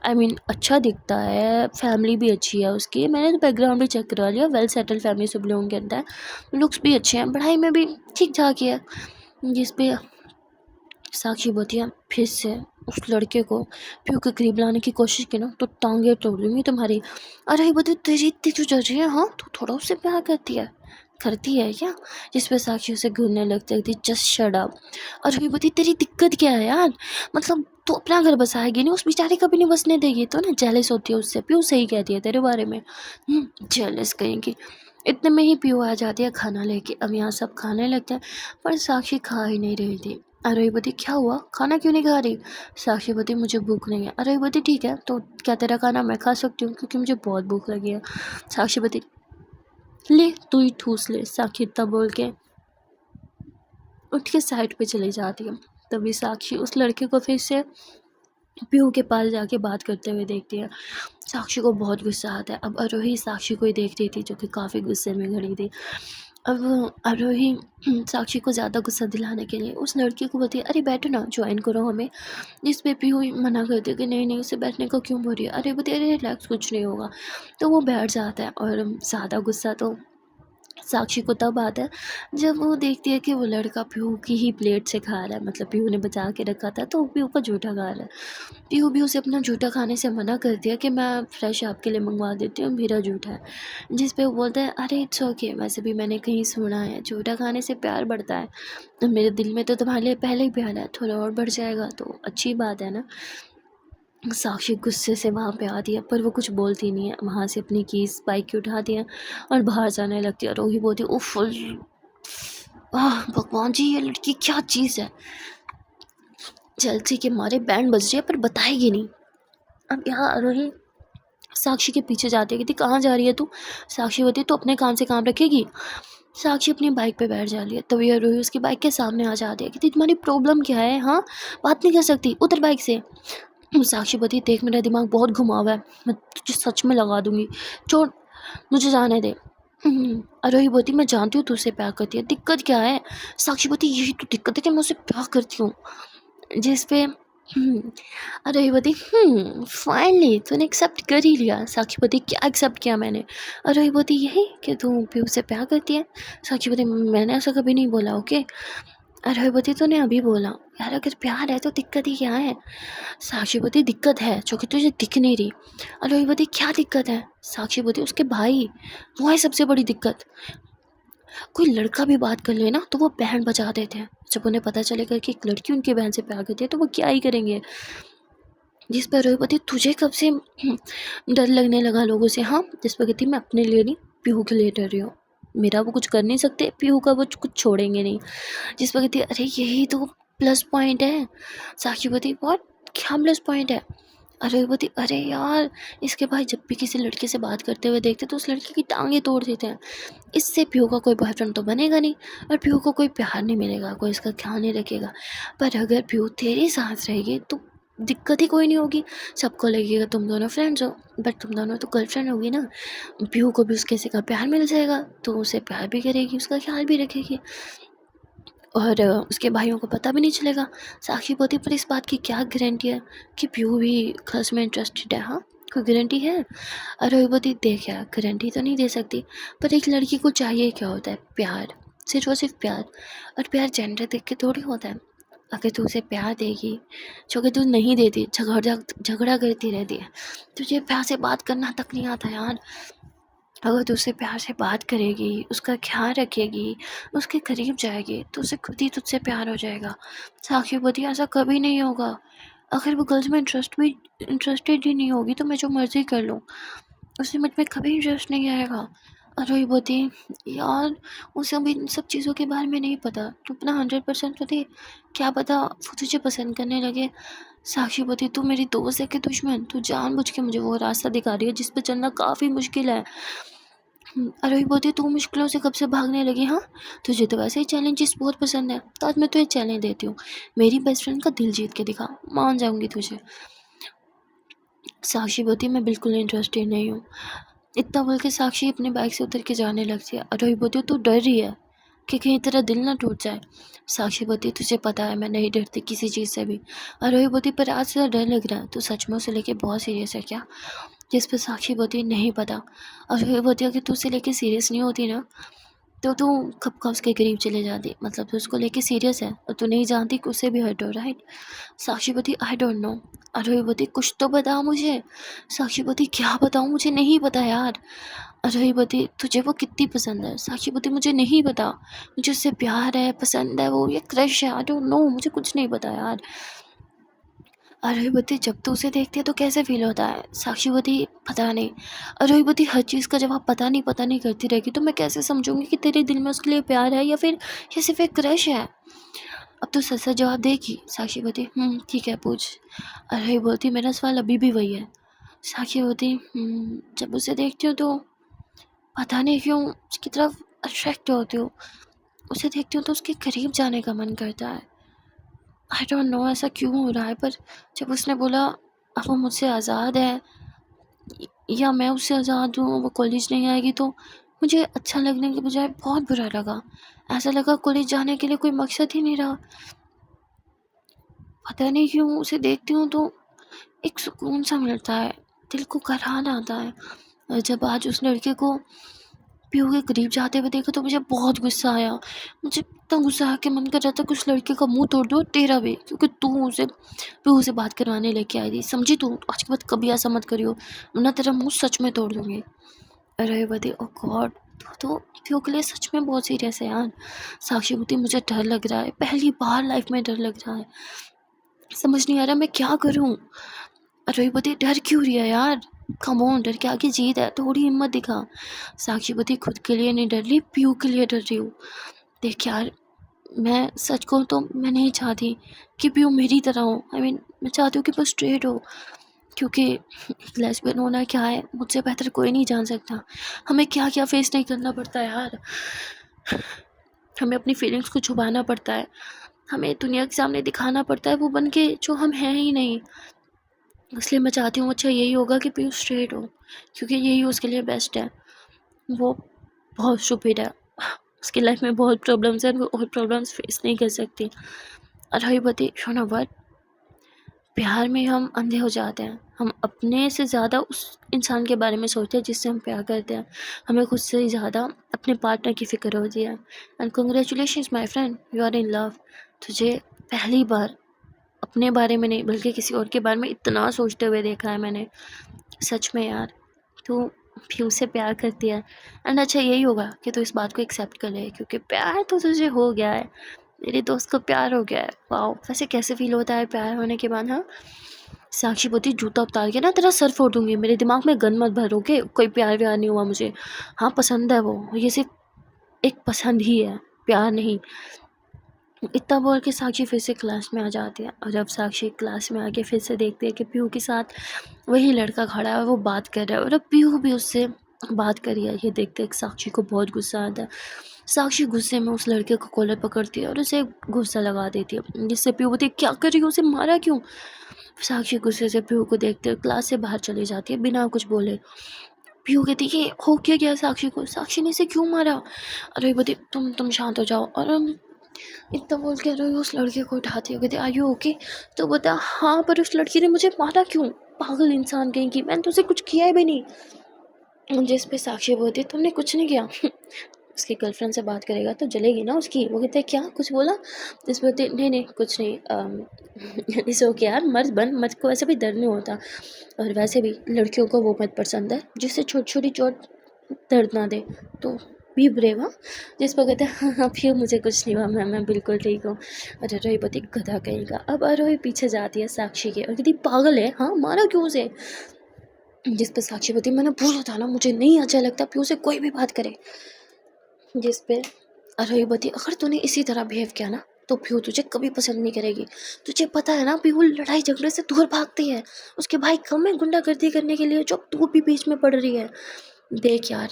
आई मीन अच्छा दिखता है, फैमिली भी अच्छी है उसकी, मैंने तो बैकग्राउंड भी चेक करवा लिया, वेल सेटल्ड फैमिली सब लोगों के अंदर है, लुक्स भी अच्छे हैं, पढ़ाई में भी ठीक ठाक ही है। जिस पे साक्षी बोलती फिर से उस लड़के को पीहू के करीब लाने की कोशिश की ना तो टांगे तोड़ दूंगी तुम्हारी। अरे बोलती तेरी इतनी जो जज है, हाँ तू थोड़ा उससे प्यार करती है क्या। जिस पे साक्षी उसे घूरने लगती थी, जस्ट शट अप। और भी बोलती तेरी दिक्कत क्या है यार, मतलब तू अपना घर बसाएगी नहीं, उस बेचारे का भी नहीं बसने देगी तो ना जेलस होती है उससे। पीहू सही कहती है तेरे बारे में, जेलस कहेंगी। इतने में ही पीहू आ जाती है खाना लेके। अब यहाँ सब खाने लगते हैं पर साक्षी खा ही नहीं रही थी। अरे बोलती क्या हुआ, खाना क्यों नहीं खा रही? साक्षी बोलती मुझे भूख नहीं है। अरे बोलती ठीक है तो क्या तेरा खाना मैं खा सकती हूँ, क्योंकि मुझे बहुत भूख लगी है। साक्षी बोलती ले तू ही ठूस ले। साक्षी इतना बोल के उठ के साइड पे चली जाती है। तभी साक्षी उस लड़के को फिर से पीहू के पास जाके बात करते हुए देखती है। साक्षी को बहुत गुस्सा आता है। अब आरोही साक्षी को ही देख रही थी जो कि काफ़ी गुस्से में खड़ी थी। अब आरोही साक्षी को ज़्यादा गुस्सा दिलाने के लिए उस लड़की को बोलती है अरे बैठो ना, ज्वाइन करो हमें। जिस पे पीहू मना करती है कि नहीं नहीं उसे बैठने को क्यों बोल रही है। अरे बोलती अरे रिलैक्स कुछ नहीं होगा। तो वो बैठ जाता है और ज़्यादा गुस्सा तो साक्षी को तब आता है जब वो देखती है कि वो लड़का पीहू की ही प्लेट से खा रहा है, मतलब पीहू ने बचा के रखा था तो वो पीहू का जूठा खा रहा है। पीहू भी उसे अपना जूठा खाने से मना कर दिया कि मैं फ्रेश आपके लिए मंगवा देती हूँ, मेरा जूठा है। जिस पे वो बोलता है अरे इट्स ओके, वैसे भी मैंने कहीं सुना है जूठा खाने से प्यार बढ़ता है, तो मेरे दिल में तो तुम्हारे लिए पहले ही प्यार है, थोड़ा और बढ़ जाएगा तो अच्छी बात है ना। साक्षी गुस्से से वहाँ पे आती है पर वो कुछ बोलती नहीं है। वहाँ से अपनी कीज़ बाइक की उठाती है और बाहर जाने लगती है। रोही बोलती है, उफ भगवान जी, ये लड़की क्या चीज़ है, जलसी के मारे बैंड बज रही है पर बताएगी नहीं। अब यहाँ रोही साक्षी के पीछे जाती है, कहती कहाँ जा रही है तू। साक्षी बोलती तो अपने काम से काम रखेगी। साक्षी अपनी बाइक पे बैठ जा रही है, तभी रोही उसकी बाइक के सामने आ जाती है, कहती तुम्हारी प्रॉब्लम क्या है, हाँ बात नहीं कर सकती, उतर बाइक से। साक्षी बोलती देख मेरा दिमाग बहुत घुमा हुआ है, मैं तुझे सच में लगा दूंगी, छोड़ मुझे जाने दे। रोही बोलती मैं जानती हूँ तू उससे प्यार करती है, दिक्कत क्या है। साक्षी बोलती यही तो दिक्कत है कि मैं उससे प्यार करती हूँ। जिस पे रोहिपति फाइनली तूने एक्सेप्ट कर ही लिया। साक्षीपति क्या एक्सेप्ट किया मैंने। रोहिपति यही कि तू पीयू से प्यार करती है। साक्षीपति मैंने ऐसा कभी नहीं बोला। ओके रोहिपति तूने अभी बोला। यार अगर प्यार है तो दिक्कत ही क्या है। साक्षीपति दिक्कत है जो कि तुझे दिख नहीं रही। रोहिपति क्या दिक्कत है। साक्षीपति उसके भाई, वो है सबसे बड़ी दिक्कत। कोई लड़का भी बात कर ले ना तो वो बैंड बजा देते हैं। जब उन्हें पता चलेगा कि एक लड़की उनकी बहन से प्यार करती है तो वो क्या ही करेंगे। जिस पर रोहिपति तुझे कब से डर लगने लगा लोगों से, हाँ। जिस पर कहती मैं अपने लिए नहीं पीहू के लिए डर रही हूँ, मेरा वो कुछ कर नहीं सकते, पीहू का वो कुछ छोड़ेंगे नहीं। जिस पर कहती अरे यही तो प्लस पॉइंट है। साक्षीपति व्हाट, क्या प्लस पॉइंट है। रोहिपति अरे यार इसके भाई जब भी किसी लड़के से बात करते हुए देखते तो उस लड़की की टांगें तोड़ देते हैं। इससे पीहू का कोई बॉयफ्रेंड तो बनेगा नहीं और पीहू को कोई प्यार नहीं मिलेगा, कोई इसका ख्याल नहीं रखेगा। पर अगर पीहू तेरे साथ रहेगी तो दिक्कत ही कोई नहीं होगी। सबको लगेगा तुम दोनों फ्रेंड्स हो, बट तुम दोनों तो गर्लफ्रेंड होगी ना। पीहू को भी उसके का प्यार मिल जाएगा तो उसे प्यार भी करेगी, उसका ख्याल भी रखेगी और उसके भाइयों को पता भी नहीं चलेगा। साक्षी बोलती पर इस बात की क्या गारंटी है कि पीहू भी गर्ल्स में इंटरेस्टेड है, हाँ कोई गारंटी है। अरे बोलती देख यार गारंटी तो नहीं दे सकती, पर एक लड़की को चाहिए क्या होता है, प्यार, सिर्फ और सिर्फ प्यार। और प्यार जेंडर देख के थोड़ी होता है। अगर तू उसे प्यार देगी, जो कि तू नहीं देती, झगड़ा करती रहती है, तुझे प्यार से बात करना तक नहीं आता यार। अगर तू उससे प्यार से बात करेगी, उसका ख्याल रखेगी, उसके करीब जाएगी तो उसे खुद ही तुझसे प्यार हो जाएगा। साक्षी बोलती ऐसा कभी नहीं होगा। अगर वो गर्ल्स में इंटरेस्टेड ही नहीं होगी तो मैं जो मर्जी कर लूँ, उसे मुझ में कभी इंटरेस्ट नहीं आएगा। और वही बोलती यार उसे अभी इन सब चीज़ों के बारे में नहीं पता, तू अपना 100% तो दे, क्या पता वो तुझे पसंद करने लगे। साक्षी बोलती तू मेरी दोस्त है कि दुश्मन, तू जानबूझ के मुझे वो रास्ता दिखा रही है जिस पे चलना काफ़ी मुश्किल है। अरे बोलती तू मुश्किलों से कब से भागने लगी, हाँ तुझे तो वैसे ही चैलेंजेस बहुत पसंद है, तो आज मैं तुझे चैलेंज देती हूँ, मेरी बेस्ट फ्रेंड का दिल जीत के दिखा, मान जाऊंगी तुझे। साक्षी बोलती मैं बिल्कुल इंटरेस्टेड नहीं हूँ। इतना बोल के साक्षी अपनी बाइक से उतर के जाने लगती है। अरोही बोलती तू डर रही है कि कहीं तेरा दिल ना टूट जाए। साक्षी बोलती तुझे पता है मैं नहीं डरती किसी चीज़ से भी। अरोही बोलती पर आज से डर लग रहा है, तो सच में उसे लेके बहुत सीरियस है क्या। जिस पर साक्षी बोलती नहीं पता। अरोही बोलती अगर तू उसे लेके सीरियस नहीं होती ना तो तू कब का उसके करीब चले जाती, मतलब तू उसको लेके सीरियस है और तू नहीं जानती कि उसे भी हर्ट हो रहा है। साक्षी बोलती आई डोंट नो। अरोही बोलती कुछ तो बता मुझे। साक्षी बोलती क्या बताऊँ, मुझे नहीं पता यार। अरोही बोलती तुझे वो कितनी पसंद है। साक्षी बोलती मुझे नहीं पता, मुझे उससे प्यार है, पसंद है वो, या क्रश है, आई डोंट नो, मुझे कुछ नहीं पता यार। अरोही बोलती जब तू उसे देखती है तो कैसे फील होता है। साक्षी बोलती पता नहीं। अरोही बोलती हर चीज़ का जवाब पता नहीं करती रहेगी तो मैं कैसे समझूंगी कि तेरे दिल में उसके लिए प्यार है या फिर ये सिर्फ एक क्रश है। अब तो सच सच जवाब देगी। साक्षी बोलती ठीक है पूछ। अरोही बोलती मेरा सवाल अभी भी वही है। साक्षी बोलती जब उसे देखती हूँ तो पता नहीं क्यों उसकी तरफ अट्रैक्ट होती हूँ, उसे देखती हूँ तो उसके करीब जाने का मन करता है। आई डोंट नो ऐसा क्यों हो रहा है, पर जब उसने बोला अब वो मुझसे आज़ाद है या मैं उससे आज़ाद हूँ, वो कॉलेज नहीं आएगी, तो मुझे अच्छा लगने के बजाय बहुत बुरा लगा। ऐसा लगा कॉलेज जाने के लिए कोई मकसद ही नहीं रहा। पता नहीं क्यों उसे देखती हूँ तो एक सुकून सा मिलता है, दिल को करार आता है। और जब आज उस लड़के को पीहू के करीब जाते हुए देखा तो मुझे बहुत गुस्सा आया। मुझे इतना गुस्सा आया कि मन कर रहा था कि उस लड़के का मुंह तोड़ दो, तेरा भी, क्योंकि तू उसे पीहू से बात करवाने लेके आई थी, समझी तू, आज के बाद कभी ऐसा मत करियो वरना तेरा मुंह सच में तोड़ दूंगी। अरे बदी ओ गॉड, तो पीहू के लिए सच में बहुत सीरियस है यार। साक्षी बोलती मुझे डर लग रहा है, पहली बार लाइफ में डर लग रहा है, समझ नहीं आ रहा मैं क्या करूँ। अरे पति डर क्यों रही है यार, कम ऑन, डर के आगे जीत है, थोड़ी हिम्मत दिखा। साक्षी पति खुद के लिए नहीं डर रही, पीयू के लिए डर रही हूँ। देख यार, मैं सच कहूँ तो मैं नहीं चाहती कि पीयू मेरी तरह हो। मैं चाहती हूँ कि वो स्ट्रेट हो, क्योंकि एक लेस्बियन होना क्या है मुझसे बेहतर कोई नहीं जान सकता। हमें क्या क्या फेस नहीं करना पड़ता है यार। हमें अपनी फीलिंग्स को छुपाना पड़ता है, हमें दुनिया के सामने दिखाना पड़ता है वो बन के जो हम हैं ही नहीं। इसलिए मैं चाहती हूँ अच्छा यही होगा कि पीयू स्ट्रेट हो, क्योंकि यही उसके लिए बेस्ट है। वो बहुत स्टूपिड है, उसकी लाइफ में बहुत प्रॉब्लम्स हैं, वो और प्रॉब्लम्स फेस नहीं कर सकती। और हई बती शोना वर्ड, प्यार में हम अंधे हो जाते हैं। हम अपने से ज़्यादा उस इंसान के बारे में सोचते हैं जिससे हम प्यार करते हैं। हमें खुद से ज़्यादा अपने पार्टनर की फ़िक्र होती है। And congratulations my friend, you are in love. तुझे पहली बार अपने बारे में नहीं बल्कि किसी और के बारे में इतना सोचते हुए देखा है मैंने। सच में यार, तू पीयू से प्यार करती है। एंड अच्छा यही होगा कि तू इस बात को एक्सेप्ट कर ले, क्योंकि प्यार तो तुझे हो गया है। मेरे दोस्त को प्यार हो गया है। वाओ, वैसे कैसे फील होता है प्यार होने के बाद? हाँ साक्षी बोती, जूता उतार के ना तेरा सर फोड़ दूंगी। मेरे दिमाग में गन मत भरो के कोई प्यार व्यार नहीं हुआ मुझे। हाँ पसंद है वो, ये सिर्फ एक पसंद ही है, प्यार नहीं। इतना बोल के साक्षी फिर से क्लास में आ जाती है। और जब साक्षी क्लास में आके फिर से देखती है कि पीयू के साथ वही लड़का खड़ा है, वो बात कर रहा है और अब पीयू भी उससे बात करी है, ये देखते साक्षी को बहुत गुस्सा आता है। साक्षी गुस्से में उस लड़के को कॉलर पकड़ती है और उसे गुस्सा लगा देती है, जिससे पीयू बोलती है क्या कर रही हो, उसे मारा क्यों? साक्षी गुस्से से पीयू को देखते हुए क्लास से बाहर चली जाती है बिना कुछ बोले। पीयू कहती है ये हो क्या गया साक्षी को, साक्षी ने इसे क्यों मारा? अरे बोलती तुम शांत हो जाओ। और हम इतना बोल के अरे उस लड़के को उठाती हो, कहती आर यू ओके? तो बता हाँ, पर उस लड़की ने मुझे मारा क्यों? पागल इंसान कहीं की, मैंने तुझे कुछ किया है भी नहीं। जिस पे साक्षी बोलती तुमने कुछ नहीं किया। उसकी गर्लफ्रेंड से बात करेगा तो जलेगी ना उसकी। वो कहते हैं क्या कुछ बोला? जिस पे बोलती नहीं नहीं कुछ नहीं। इसे ओके यार, मर्द बन, मर्द को वैसे भी डर नहीं होता। और वैसे भी लड़कियों को वो मत पसंद है जिससे छोटी छोटी चोट दर्द ना दे। तो भी ब्रेव। हाँ जिस पर कहते हैं हाँ फिर मुझे कुछ नहीं हुआ, मैं बिल्कुल ठीक हूँ। और अरोही पति गधा कहेगा। अब अरोही पीछे जाती है साक्षी के और कहती पागल है, हाँ मारा क्यों उसे? जिस पर साक्षी बोलती मैंने बोला था ना मुझे नहीं अच्छा लगता पीयू से कोई भी बात करे। जिस पे अरोही बोलती अगर तूने इसी तरह बिहेव किया ना तो पीयू तुझे कभी पसंद नहीं करेगी। तुझे पता है ना पीयू लड़ाई झगड़े से दूर भागती है, उसके भाई कम है गुंडागर्दी करने के लिए, जो तू भी बीच में पड़ रही है। देख यार,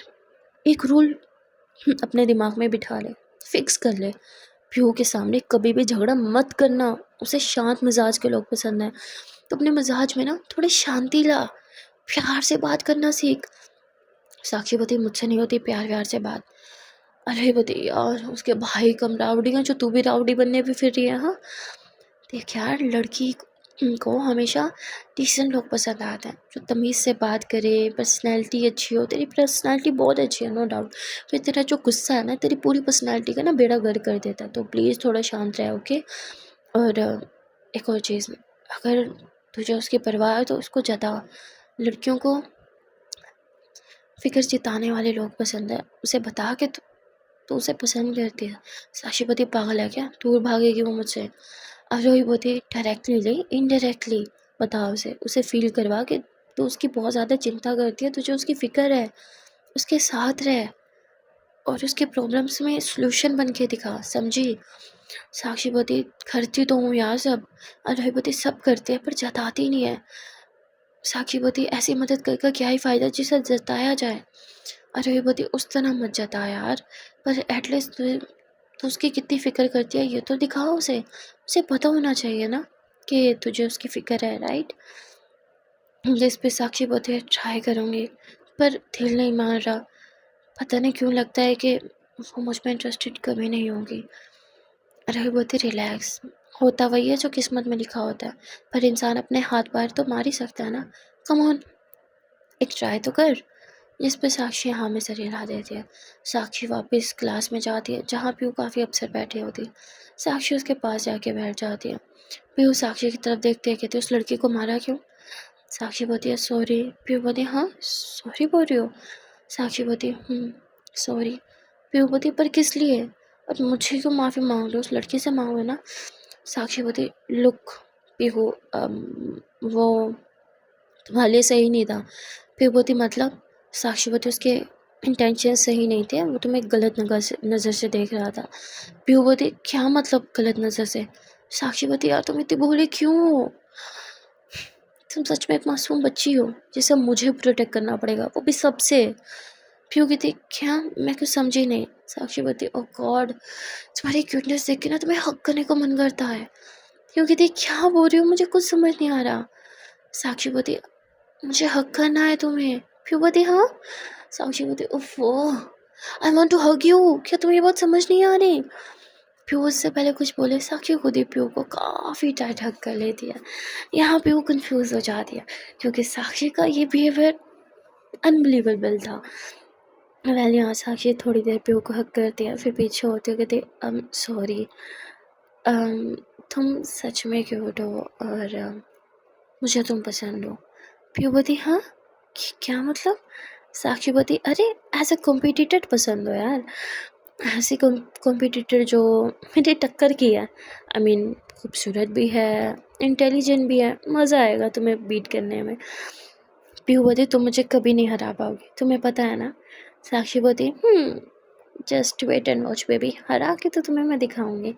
एक रूल अपने दिमाग में बिठा ले, फिक्स कर ले, पीयू के सामने कभी भी झगड़ा मत करना। उसे शांत मिजाज के लोग पसंद हैं, तो अपने मिजाज में ना थोड़ी शांति ला, प्यार से बात करना सीख। साक्षी बोती मुझसे नहीं होती प्यार व्यार से बात। अरे बोती यार, उसके भाई कम राउडी हैं जो तू भी राउडी बनने भी फिर रही है। हाँ देख यार, लड़की को हमेशा डिसेंट लोग पसंद आते हैं, जो तमीज़ से बात करे, पर्सनैलिटी अच्छी हो। तेरी पर्सनैलिटी बहुत अच्छी है नो डाउट, फिर तेरा जो गुस्सा है ना तेरी पूरी पर्सनैलिटी का ना बेड़ा गर्क कर देता है। तो प्लीज़ थोड़ा शांत रहे ओके। और एक और चीज़, अगर तुझे उसकी परवाह है तो उसको जता। लड़कियों को फिक्र जिताने वाले लोग पसंद है, उसे बता के तो उसे पसंद करती है। साक्षी पति पागल है क्या, दूर भागेगी वो मुझसे? अरोही बोती डायरेक्टली नहीं इनडायरेक्टली बता उसे फील करवा के तो उसकी बहुत ज़्यादा चिंता करती है, तुझे उसकी फ़िक्र है, उसके साथ रह और उसके प्रॉब्लम्स में सॉल्यूशन बन के दिखा, समझी? साक्षी बोती करती तो हूँ यार सब, अरोही बोती सब करती है पर जताती नहीं है। साक्षी बोती ऐसी मदद कर क्या ही फ़ायदा जिसे जताया जाए। अरोही बोती उस तरह मत जता यार, पर एटलीस्ट तो उसकी कितनी फ़िक्र करती है ये तो दिखाओ उसे पता होना चाहिए ना कि तुझे उसकी फ़िक्र है, राइट? जिस पे साक्षी बोलती है ट्राई करूँगी, पर दिल नहीं मान रहा। पता नहीं क्यों लगता है कि वो मुझ में इंटरेस्टेड कभी नहीं होगी। अरे बोलती रिलैक्स, होता वही है जो किस्मत में लिखा होता है, पर इंसान अपने हाथ बाहर तो मार ही सकता है ना। कम ऑन, एक ट्राई तो कर। जिस पे साक्षी हाँ में सर हिला देती है। साक्षी वापस क्लास में जाती है जहाँ पीयू काफ़ी अपसेट बैठी होती है। साक्षी उसके पास जाके बैठ जाती है। पीयू साक्षी की तरफ देखते हैं, कहते उस लड़की को मारा क्यों? साक्षी बोलती है सॉरी। पीयू बोलती हाँ सॉरी बोल रही हो? साक्षी बोलती सॉरी। पीयू बोलती पर किस लिए? और मुझे क्यों माफ़ी मांग रहे हो, उस लड़की से मांगो ना। साक्षी बोलती लुक पीहू, वो तुम्हारे लिए सही नहीं था। फिर बोलती मतलब साक्षी बोलती उसके इंटेंशन सही नहीं थे, वो तुम्हें गलत नज़र से देख रहा था। पीहू बोलती क्या मतलब गलत नज़र से? साक्षी बोलती यार तुम इतनी भोली क्यों हो? तुम सच में एक मासूम बच्ची हो जिसे मुझे प्रोटेक्ट करना पड़ेगा, वो भी सबसे। पीहू कहती क्या? मैं कुछ समझी नहीं। साक्षी बोलती ओ गॉड, तुम्हारी क्यूटनेस देख के ना तुम्हें हक करने को मन करता है। पीहू कहती क्या बोल रही हो, मुझे कुछ समझ नहीं आ रहा। साक्षी बोलती मुझे हक करना है तुम्हें। पीहू बोलती हाँ। साक्षी बोलती ओफो, I want to hug you. क्या तुम्हें ये बात समझ नहीं आ रही? पीहू उससे पहले कुछ बोले साक्षी खुद ही पीहू को काफ़ी टाइट हक कर लेती है। यहाँ पीहू कंफ्यूज हो जाती है क्योंकि साक्षी का ये बिहेवियर अनबिलीवेबल था। वेल यहाँ साक्षी थोड़ी देर पीहू को हक करती है, फिर पीछे होते कहते सॉरी, तुम सच में क्यूट हो और मुझे तुम पसंद हो। पीहू बोलती हाँ क्या मतलब? साक्षी बोलती अरे एज अ कॉम्पिटिटर पसंद हो यार, ऐसी कॉम्पिटिटर जो मेरी टक्कर की है। आई मीन खूबसूरत भी है, इंटेलिजेंट भी है, मज़ा आएगा तुम्हें बीट करने में। पीहू बोलती तुम मुझे कभी नहीं हरा पाओगी, तुम्हें पता है ना। साक्षी बोलती just wait and watch baby, हरा के तो तुम्हें मैं दिखाऊंगी।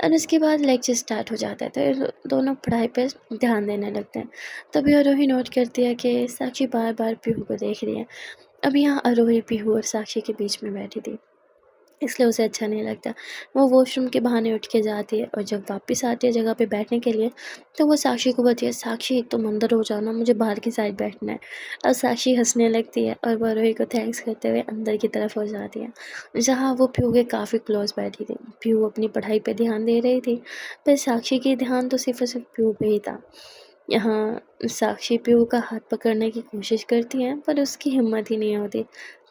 और उसके बाद लेक्चर स्टार्ट हो जाता है, तो ये दोनों पढ़ाई पे ध्यान देने लगते हैं। तभी आरोही नोट करती है कि साक्षी बार बार पीहू को देख रही है। अभी यहाँ आरोही पीहू और साक्षी के बीच में बैठी थी, इसलिए उसे अच्छा नहीं लगता। वो वॉशरूम के बहाने उठ के जाती है और जब वापस आती है जगह पे बैठने के लिए, तो वो साक्षी को बोलती है साक्षी तुम अंदर हो जाओ ना, मुझे बाहर की साइड बैठना है। और साक्षी हंसने लगती है और वो रोही को थैंक्स करते हुए अंदर की तरफ हो जाती है, जहाँ वो पीहू के काफ़ी क्लोज बैठी थी। पीहू अपनी पढ़ाई पर ध्यान दे रही थी, पर साक्षी की ध्यान तो सिर्फ और सिर्फ पीहू पे ही था। यहाँ साक्षी पीहू का हाथ पकड़ने की कोशिश करती है पर उसकी हिम्मत ही नहीं होती।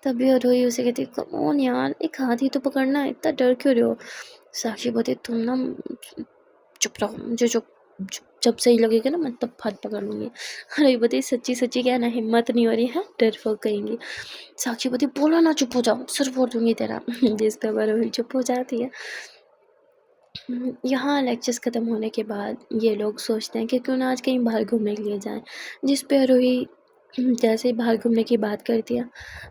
तभी रोई उसे कहती कम ऑन यार, एक हाथ ही तो पकड़ना है, इतना डर क्यों रहे हो? साक्षी बोलती तुम ना चुप रहो, मुझे जब सही लगेगा ना मैं तब हाथ पकड़ लूँगी। रोई बोलती सच्ची सच्ची क्या ना, हिम्मत नहीं हो रही है, डरपोक कहेंगी। साक्षी बोलती बोलो ना, चुप हो जाओ, सिर फोड़ दूंगी तेरा। जिस पर रोही चुप हो जाती है। यहाँ लेक्चर्स ख़त्म होने के बाद ये लोग सोचते हैं कि क्यों ना आज कहीं बाहर घूमने के लिए जाएं, जिस पे आरोही जैसे ही बाहर घूमने की बात करती है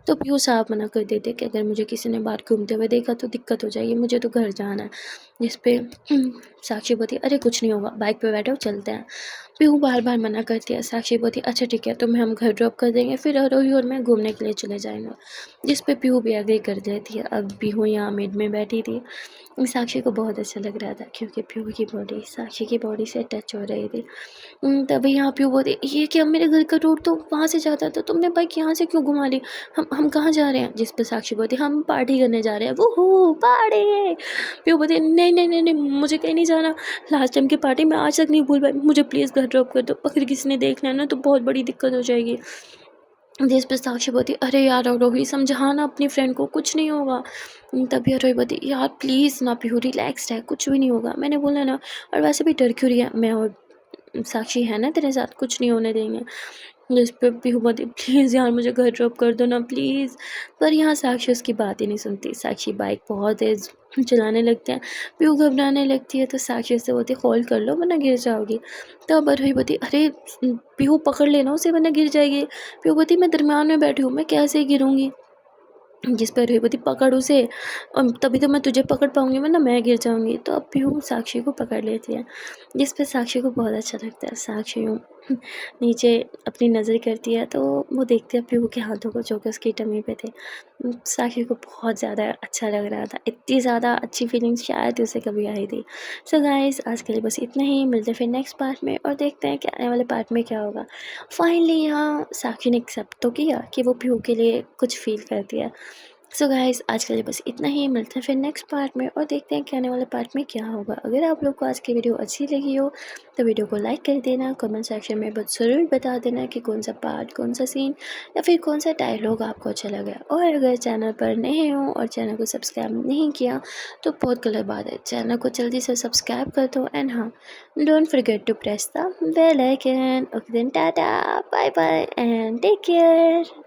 तो पीयू साफ मना कर देते कि अगर मुझे किसी ने बाहर घूमते हुए देखा तो दिक्कत हो जाएगी, मुझे तो घर जाना है। जिस पे साक्षी बोलती अरे कुछ नहीं होगा, बाइक पे बैठो चलते हैं। पीहू बार बार मना करती है। साक्षी बोलती अच्छा ठीक है, तुम्हें हम घर ड्रॉप कर देंगे, फिर आरोही और मैं घूमने के लिए चले जाएंगे। जिस पे पीहू भी एग्री कर देती है। अब पीहू यहाँ मिड में बैठी थी। साक्षी को बहुत अच्छा लग रहा था क्योंकि पीहू की बॉडी साक्षी की बॉडी से टच हो रही थी। तभी यहाँ पीहू बोलती ये क्या, मेरे घर का रोड तो वहाँ से जाता है, तो तुमने बाइक यहाँ से क्यों घुमा ली? हम कहाँ जा रहे हैं? जिस पर साक्षी बोलती हम पार्टी करने जा रहे हैं, वो पार्टी। पीहू बोलती नहीं नहीं नहीं नहीं, मुझे कहीं नहीं जाना, लास्ट टाइम की पार्टी मैं आज तक नहीं भूल पाई, मुझे प्लीज़ घर ड्रॉप कर दो, अगर किसी ने देखना है ना तो बहुत बड़ी दिक्कत हो जाएगी। जिस पर साक्षी बोलती अरे यार रोही समझाना अपनी फ्रेंड को, कुछ नहीं होगा। तभी रोही बोलती यार प्लीज़ ना पीहू, रिलैक्स्ड है, कुछ भी नहीं होगा, मैंने बोला ना, और वैसे भी डर क्यों रही है, मैं और साक्षी है ना तेरे साथ, कुछ नहीं होने देंगे। जिस पे पीहू बोलती प्लीज़ यार मुझे घर ड्रॉप कर दो ना प्लीज़। पर यहाँ साक्षी उसकी बात ही नहीं सुनती। साक्षी बाइक बहुत तेज़ चलाने लगते हैं। पीहू घबराने लगती है तो साक्षी उससे बोलती होल्ड कर लो वरना गिर जाओगी। तो अब रोही बोलती अरे पीहू पकड़ लेना उसे वरना गिर जाएगी। पीहू बोलती मैं दरम्यान में बैठी हूँ, मैं कैसे गिरूँगी? जिस पर रेवती पकड़ उसे, तभी तो मैं तुझे पकड़ पाऊंगी वरना मैं गिर जाऊंगी। तो अब पीहू साक्षी को पकड़ लेती है, जिस पर साक्षी को बहुत अच्छा लगता है। साक्षी यूँ नीचे अपनी नज़र करती है तो वो देखती है पीहू के हाथों को जो कि उसकी टमी पे थे। साक्षी को बहुत ज़्यादा अच्छा लग रहा था, इतनी ज़्यादा अच्छी फीलिंग्स शायद उसे कभी आई थी। सो गाइस आज के लिए बस इतना ही, मिलते हैं फिर नेक्स्ट पार्ट में और देखते हैं कि आने वाले पार्ट में क्या होगा। फाइनली यहाँ साक्षी ने एक्सेप्ट तो किया कि वो पीहू के लिए कुछ फील करती है। सो गाइस आज के लिए बस इतना ही, मिलते हैं फिर नेक्स्ट पार्ट में और देखते हैं कि आने वाले पार्ट में क्या होगा। अगर आप लोग को आज की वीडियो अच्छी लगी हो तो वीडियो को लाइक कर देना, कमेंट सेक्शन में बस ज़रूर बता देना कि कौन सा पार्ट, कौन सा सीन या फिर कौन सा डायलॉग आपको अच्छा लगा। और अगर चैनल पर नए हो और चैनल को सब्सक्राइब नहीं किया तो बहुत गलत बात है, चैनल को जल्दी से सब्सक्राइब कर दो। एंड हाँ, don't forget to press the bell icon. Okay then tata, bye bye and take care.